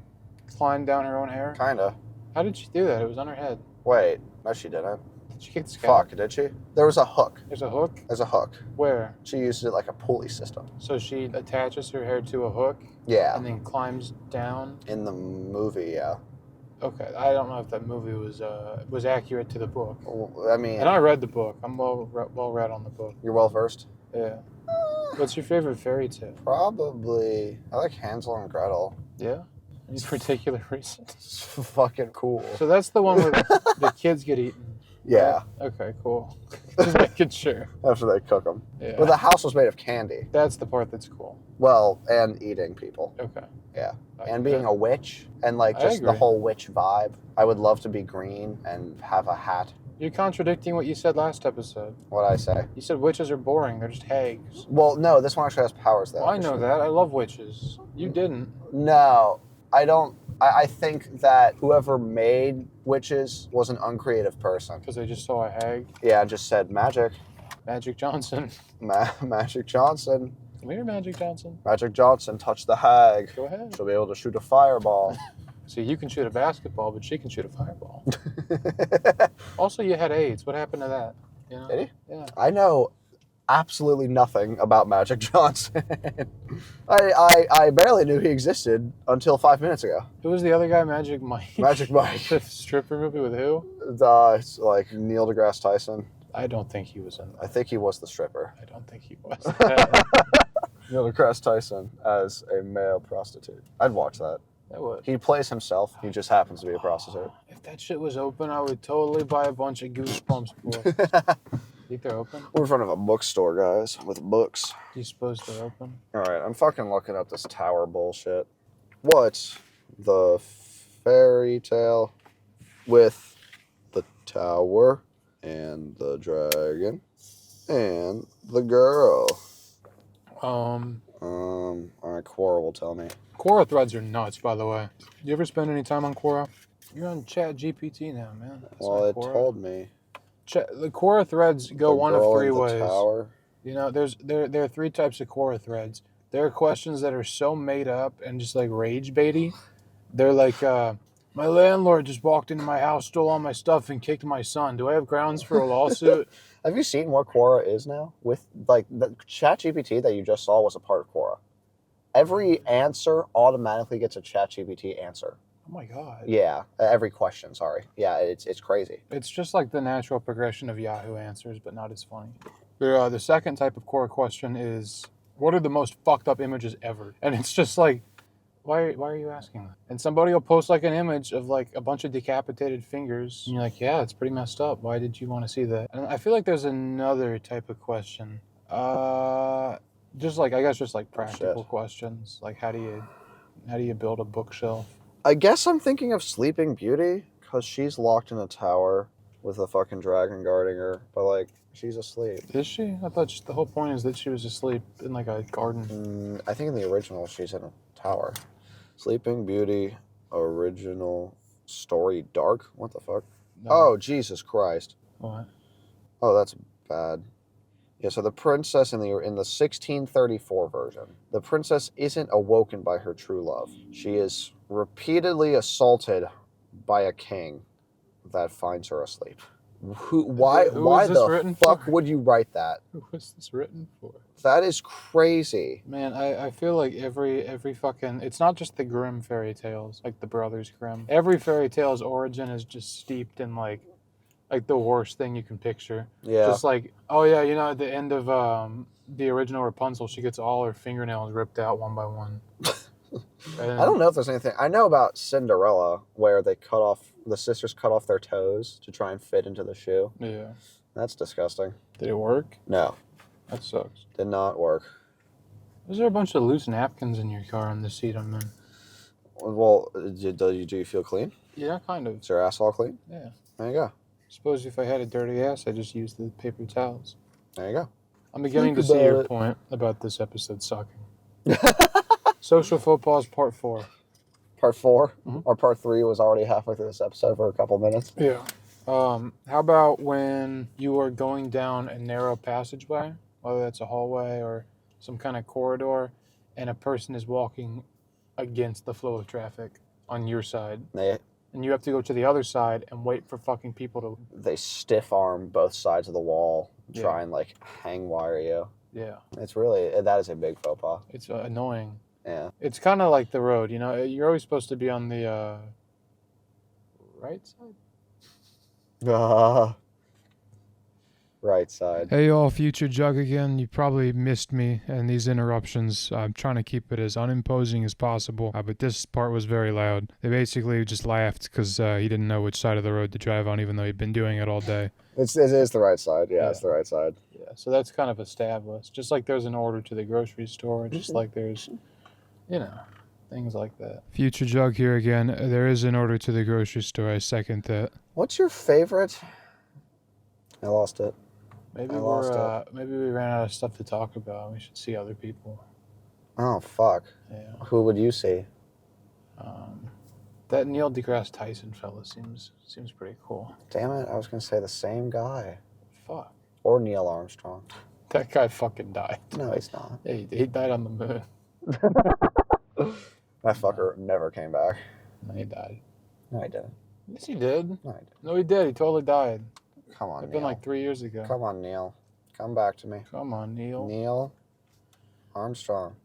climbed down her own hair. Kinda. How did she do that? It was on her head. Wait. No, she didn't. Did she get scalped? Fuck, did she? There was a hook. There's a hook? There's a hook. Where? She used it like a pulley system. So she attaches her hair to a hook Yeah. and then climbs down. In the movie, yeah. Okay, I don't know if that movie was accurate to the book. Well, I mean, And I read the book. I'm well read on the book. you're well versed. Yeah. What's your favorite fairy tale? Probably. I like Hansel and Gretel. Yeah. Any particular reason? It's fucking cool. So that's the one where the kids get eaten. Yeah. Okay, cool. Just making sure. After they cook them. Yeah. But the house was made of candy. That's the part that's cool. Well, and eating people. Okay. Yeah. I And get being it. a witch. And like I just the agree. whole witch vibe. I would love to be green and have a hat. You're contradicting what you said last episode. What'd I say? You said witches are boring. They're just hags. Well, no, this one actually has powers though. Well, I know that. I love witches. You didn't. No, I don't. I think that whoever made witches was an uncreative person. Because they just saw a hag. Yeah, I just said magic. Magic Johnson. Magic Johnson. here, Magic Johnson. Magic Johnson touched the hag. Go ahead. She'll be able to shoot a fireball. See, you can shoot a basketball, but she can shoot a fireball. Also, you had AIDS. What happened to that? You know? Did he? Yeah. I know absolutely nothing about Magic Johnson. I barely knew he existed until 5 minutes ago. Who was the other guy? Magic Mike. Magic Mike. The stripper movie with who? It's like Neil deGrasse Tyson. I don't think he was in that. I think he was the stripper. I don't think he was. Neil deGrasse Tyson as a male prostitute. I'd watch that. That would. He plays himself. He just happens to be a prostitute. If that shit was open, I would totally buy a bunch of Goosebumps books. Think they're open? We're in front of a bookstore, guys, with books. Do you suppose they're open? All right, I'm fucking looking up this tower bullshit. What's the fairy tale with the tower and the dragon and the girl? All right, Quora will tell me. Quora threads are nuts, by the way. You ever spend any time on Quora? You're on Chat GPT now, man. That's Well, not it Quora. told me. The Quora threads go The one of girl three in the ways. Tower. You know, there are three types of Quora threads. There are questions that are so made up and just like rage baity. They're like, my landlord just walked into my house, stole all my stuff, and kicked my son. Do I have grounds for a lawsuit? Have you seen what Quora is now? With like the ChatGPT that you just saw was a part of Quora. Every answer automatically gets a ChatGPT answer. Oh my god. Yeah, every question. Sorry. Yeah, it's crazy. It's just like the natural progression of Yahoo answers, but not as funny. The second type of Quora question is, what are the most fucked up images ever? And it's just like, why are you asking that? And somebody will post like an image of like a bunch of decapitated fingers. And you're like, yeah, it's pretty messed up. Why did you want to see that? And I feel like there's another type of question. Just like, I guess just like practical questions. Like how do you build a bookshelf? I guess I'm thinking of Sleeping Beauty because she's locked in a tower with a fucking dragon guarding her, but like she's asleep. Is she? I thought the whole point is that she was asleep in like a garden. I think in the original she's in a tower. Sleeping Beauty original story dark. What the fuck? No. Oh Jesus Christ! What? Oh, that's bad. Yeah, so the princess in the 1634 version, the princess isn't awoken by her true love. She is repeatedly assaulted by a king that finds her asleep. Why is this the written fuck for? would you write that? Who was this written for? That is crazy. Man, I feel like every fucking, it's not just the Grimm fairy tales, like the Brothers Grimm. Every fairy tale's origin is just steeped in like the worst thing you can picture. Yeah. Just like, oh yeah, you know, at the end of the original Rapunzel, she gets all her fingernails ripped out one by one. I don't know if there's anything. I know about Cinderella where the sisters cut off their toes to try and fit into the shoe. Yeah. That's disgusting. Did it work? No, That sucks. did not work. Was there a bunch of loose napkins in your car on the seat I'm in? Well, do you feel clean? Yeah, kind of. Is your ass all clean? Yeah. There you go. Suppose if I had a dirty ass, I just use the paper towels. There you go. I'm beginning Think to see your about it. point about this episode sucking. Social footballs part 4. Part 4 Mhm. or part 3 was already halfway through this episode for a couple minutes. Yeah. How about when you are going down a narrow passageway, whether that's a hallway or some kind of corridor, and a person is walking against the flow of traffic on your side, and you have to go to the other side and wait for fucking people to... They stiff arm both sides of the wall, try Yeah. and like hang wire you. Yeah. It's really, that is a big faux pas. It's annoying. Yeah. It's kind of like the road, you know? You're always supposed to be on the right side? Right side. Hey y'all, Future Jug again. You probably missed me and these interruptions. I'm trying to keep it as unimposing as possible, but this part was very loud. They basically just laughed because he didn't know which side of the road to drive on, even though he'd been doing it all day. It is the right side. Yeah, Yeah. it's the right side. Yeah, so that's kind of established. Just like there's an order to the grocery store, just like there's, you know, things like that. Future Jug here again. There is an order to the grocery store. I second that. What's your favorite? I lost it. Maybe I lost maybe we ran out of stuff to talk about. We should see other people. Oh, fuck. Yeah. Who would you see? That Neil deGrasse Tyson fella seems pretty cool. Damn it, I was going to say the same guy. Fuck. Or Neil Armstrong. That guy fucking died. No, he's not. Yeah, he died on the moon. That fucker never came back. No, he died. No, he didn't. Yes, he did. No, he didn't. No, he did. He totally died. Come on, It's Neil. been like 3 years ago. Come on, Neil. Come back to me. Come on, Neil. Neil Armstrong.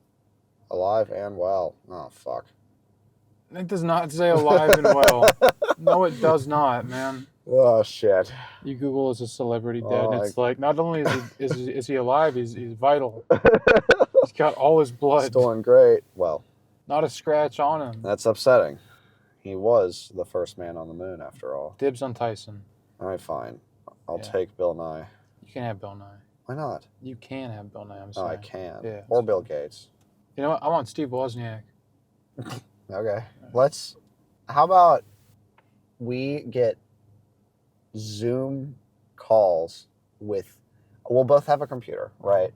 Alive and well. Oh, fuck. It does not say alive and well. No, it does not, man. Oh, shit. You Google is a celebrity dead, Oh, and it's like not only is he alive, he's vital. He's got all his blood. It's doing great. Well, Not a scratch on him. that's upsetting. He was the first man on the moon, after all. Dibs on Tyson. All right, fine. I'll Yeah. take Bill Nye. You can have Bill Nye. Why not? You can have Bill Nye. I'm Oh, sorry. I can. Yeah. Or Bill Gates. You know what? I want Steve Wozniak. Okay. How about we get Zoom calls we'll both have a computer, right?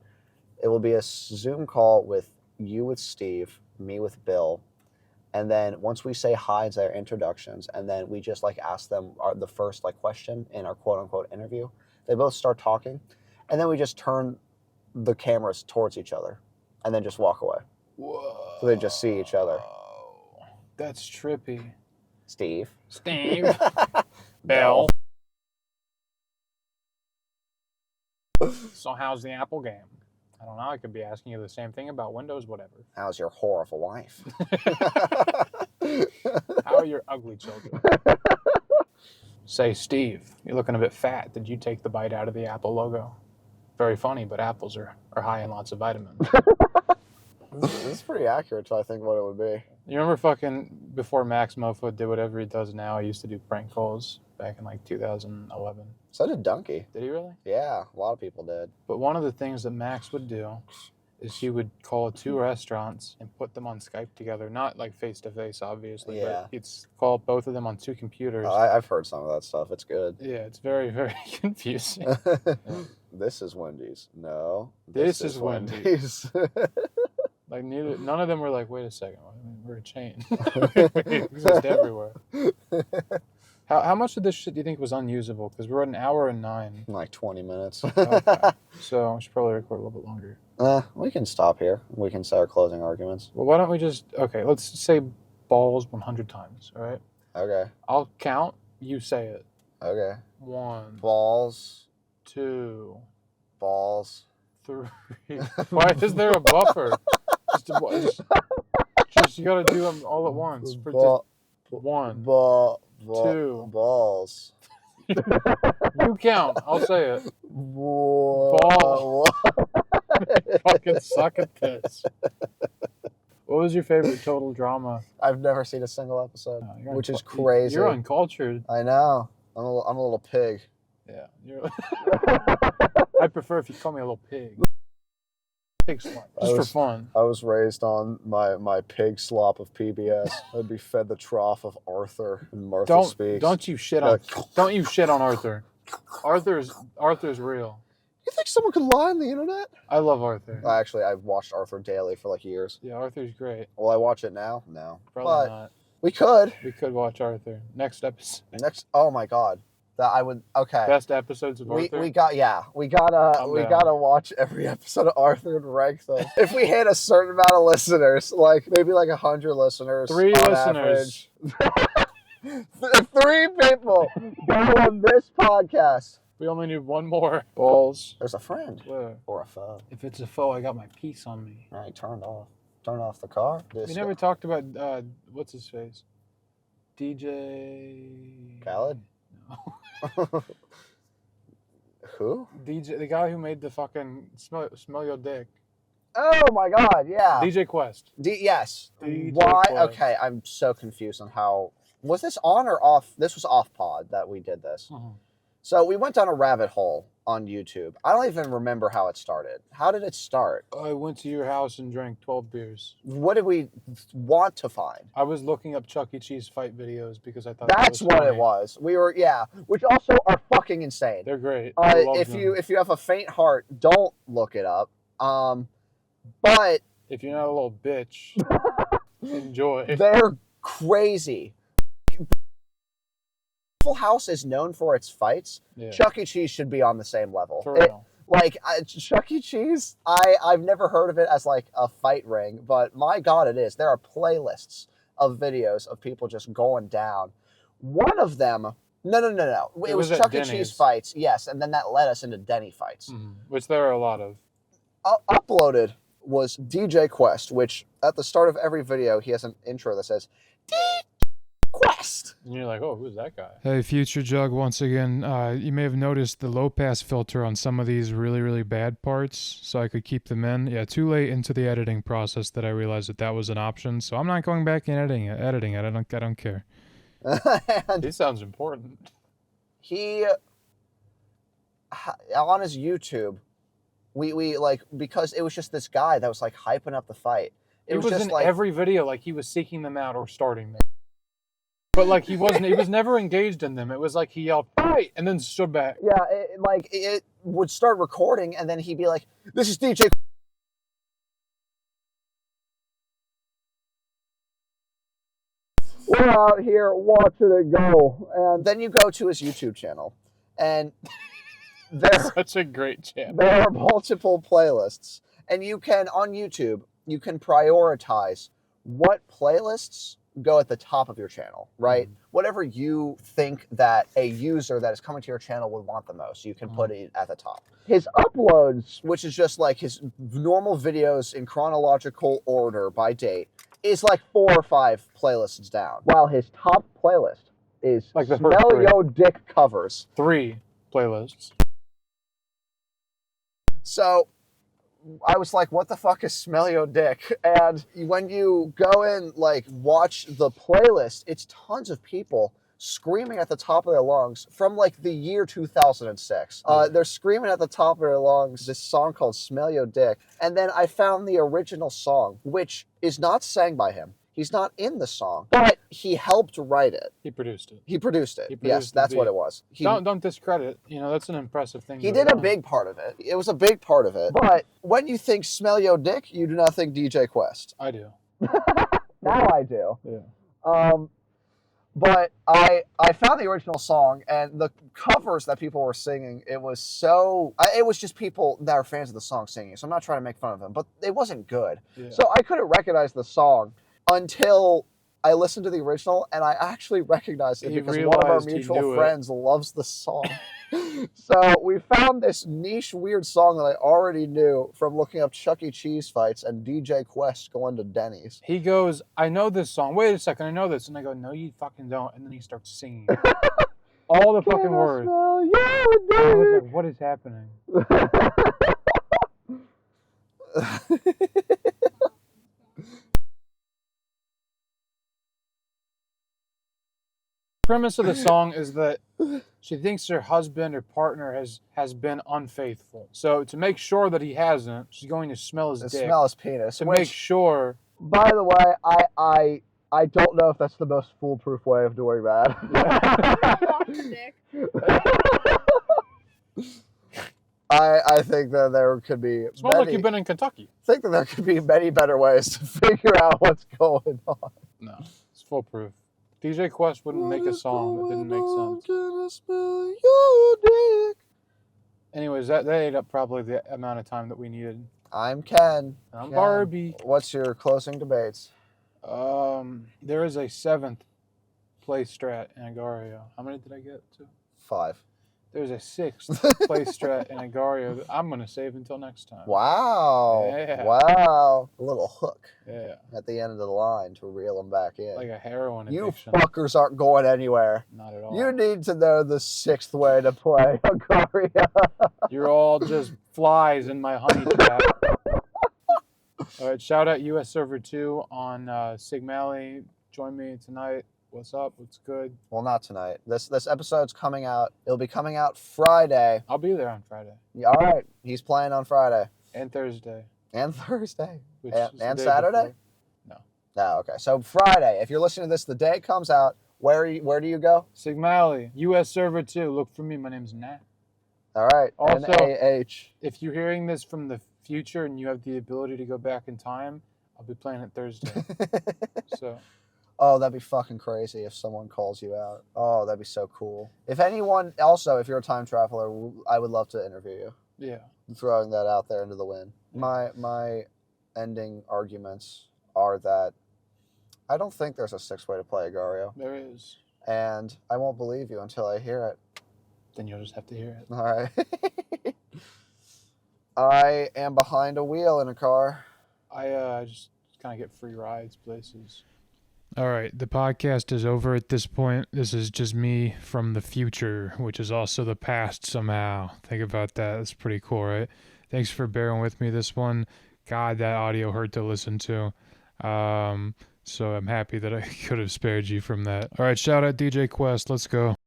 It will be a Zoom call with you with Steve, me with Bill, and then once we say hi to their introductions, and then we just like ask them the first like question in our quote unquote interview, they both start talking, and then we just turn the cameras towards each other, and then just walk away. Whoa. So they just see each other. That's trippy. Steve. Steve. Bill. So how's the Apple game? I don't know. I could be asking you the same thing about Windows, whatever. How's your whore of a wife? How are your ugly children? Say, Steve, you're looking a bit fat. Did you take the bite out of the Apple logo? Very funny, but apples are high in lots of vitamins. This is pretty accurate to I think what it would be. You remember fucking before Max Mofo did whatever he does now? He used to do prank calls back in like 2011. So did Donkey. Did he really? Yeah, a lot of people did. But one of the things that Max would do is he would call 2 restaurants and put them on Skype together. Not like face to face, obviously, Yeah. but he'd call both of them on 2 computers. I've heard some of that stuff. It's good. Yeah, it's very, very confusing. This is Wendy's. No. This is Wendy's. Like none of them were like, wait a second, we're a chain. We exist everywhere. How much of this shit do you think was unusable? Because we're at 1 hour and 9. Like 20 minutes. Okay. So I should probably record a little bit longer. We can stop here. We can say our closing arguments. Well, why don't we just let's say balls 100 times, all right? Okay. I'll count, you say it. Okay. 1, Balls. 2, Balls. 3. Why is there a buffer? Just you gotta do them all at once. For Ball. 1, Ball. 2. Balls. You count. I'll say it. Ball. Fucking suck at this. What was your favorite total drama? I've never seen a single episode, Oh, which is crazy. You're uncultured. I know. I'm a little pig. Yeah. I prefer if you call me a little pig. Pig slop. Just for fun. I was raised on my pig slop of PBS. I'd be fed the trough of Arthur and Martha Speaks. Don't you shit on Arthur. Arthur's real. You think someone could lie on the internet? I love Arthur. Actually, I've watched Arthur daily for like years. Yeah, Arthur's great. Will I watch it now? No. Probably But not. we could. We could watch Arthur. Next episode. Oh my god. That I would. Okay. Best episodes of Arthur. We gotta watch every episode of Arthur and rank them. If we hit a certain amount of listeners, like maybe like 100 listeners, 3 on listeners. average, 3 people go on this podcast. We only need 1 more. Balls. There's a friend Where? or a foe. If it's a foe, I got my piece on me. All right, turn off the car. We never talked about what's his face, DJ Khaled? No. Who? DJ, the guy who made the fucking smell your dick. Oh my god, yeah. DJ Quest. Yes. DJ Why? Quest. Okay, I'm so confused on how. Was this on or off? This was off pod that we did this. So we went down a rabbit hole on YouTube. I don't even remember how it started. How did it start? I went to your house and drank 12 beers. What did we want to find? I was looking up Chuck E. Cheese fight videos because I thought that That's was what funny. it was. We were, yeah, which also are fucking insane. They're great. I love If them. you have a faint heart, don't look it up. But If you're not a little bitch, enjoy. they're crazy. Full House is known for its fights. Yeah. Chuck E. Cheese should be on the same level. For real. Like Chuck E. Cheese, I've never heard of it as like a fight ring, but my God, it is. There are playlists of videos of people just going down. One of them, no. It was at Chuck E. Cheese Denny's. fights, yes, and then that led us into Denny fights. Which there are a lot of. Uploaded was DJ Quest, which at the start of every video he has an intro that says DJ Quest. And you're like, oh, who's that guy? Hey, Future Jug, once again, you may have noticed the low pass filter on some of these really, really bad parts, so I could keep them in. Yeah, too late into the editing process that I realized that was an option, so I'm not going back and editing it. I don't care. And It sounds important. he, on his YouTube, we like, because it was just this guy that was like hyping up the fight. It was just in like every video, like he was seeking them out or starting them. But like he was never engaged in them. It was like he yelled, fight, and then stood back. yeah, it would start recording and then he'd be like, "This is DJ." We're out here watching it go, and then you go to his YouTube channel, and Such a great channel. there are multiple playlists, and you can on YouTube you can prioritize what playlists go at the top of your channel, right? Whatever you think that a user that is coming to your channel would want the most, you can put it at the top. His uploads, which is just like his normal videos in chronological order by date, is like 4 or 5 playlists down. While his top playlist is Like the first Smell 3. Yo Dick covers. 3 playlists. So I was like, what the fuck is Smell Yo Dick? And when you go in, like, watch the playlist, it's tons of people screaming at the top of their lungs from, like, the year 2006. They're screaming at the top of their lungs this song called Smell Yo Dick. And then I found the original song, which is not sang by him. He's not in the song, but he helped write it. He produced it. He produced it. He produced Yes, the that's what beat. it was. Don't discredit. You know, that's an impressive thing. He to did have a done. big part of it. It was a big part of it. But when you think Smell Yo Dick, you do not think DJ Quest. I do. Now I do. Yeah. But I found the original song and the covers that people were singing. It was just people that are fans of the song singing. So I'm not trying to make fun of them, but it wasn't good. Yeah. So I couldn't recognize the song until I listened to the original, and I actually recognized it He because one of our realized he mutual knew it. friends loves the song. So we found this niche weird song that I already knew from looking up Chuck E. Cheese fights and DJ Quest going to Denny's. He goes, I know this song. Wait a second, I know this. And I go, no, you fucking don't. And then he starts singing all the fucking words. I was like, what is happening? Premise of the song is that she thinks her husband or partner has been unfaithful. So to make sure that he hasn't, she's going to smell his dick Smell his penis. to which, make sure. by the way, I don't know if that's the most foolproof way of doing that. Dick. I think that there could be Smells like many, you've been in Kentucky. I think that there could be many better ways to figure out what's going on. No, it's foolproof. DJ Quest wouldn't make a song that didn't make sense. Can I smell your dick? Anyways, that ate up probably the amount of time that we needed. I'm Ken. I'm Ken. Barbie. What's your closing debates? There is a 7th place strat in Agario. How many did I get to? 5. There's a 6th place strat in Agario that I'm gonna save until next time. Wow. Yeah. Wow. A little hook Yeah, at the end of the line to reel them back in. like a heroin You addiction. fuckers aren't going anywhere. Not at all. You need to know the 6th way to play Agario. You're all just flies in my honey trap. All right, shout out US Server 2 on Sigmally. Join me tonight. What's up? What's good? Well, not tonight. This episode's coming out. It'll be coming out Friday. I'll be there on Friday Yeah, all right. He's playing on Friday and Thursday. and Thursday Which and, is the and day Saturday. before. No. No, okay. So Friday. If you're listening to this, the day it comes out. Where do you go? Sigmally, US Server 2. Look for me. My name's Nat. All right. Also- NAH. If you're hearing this from the future and you have the ability to go back in time, I'll be playing it Thursday. So Oh, that'd be fucking crazy if someone calls you out. Oh, that'd be so cool. If anyone, also, if you're a time traveler, I would love to interview you. yeah, throwing that out there into the wind. My ending arguments are that I don't think there's a 6-way to play Agar.io, There is. and I won't believe you until I hear it. Then you'll just have to hear it. All right. I am behind a wheel in a car. I just kind of get free rides places. All right, the podcast is over at this point. This is just me from the future, which is also the past somehow. Think about that. That's pretty cool, right? Thanks for bearing with me this one. God, that audio hurt to listen to. So I'm happy that I could have spared you from that. All right, shout out DJ Quest. Let's go.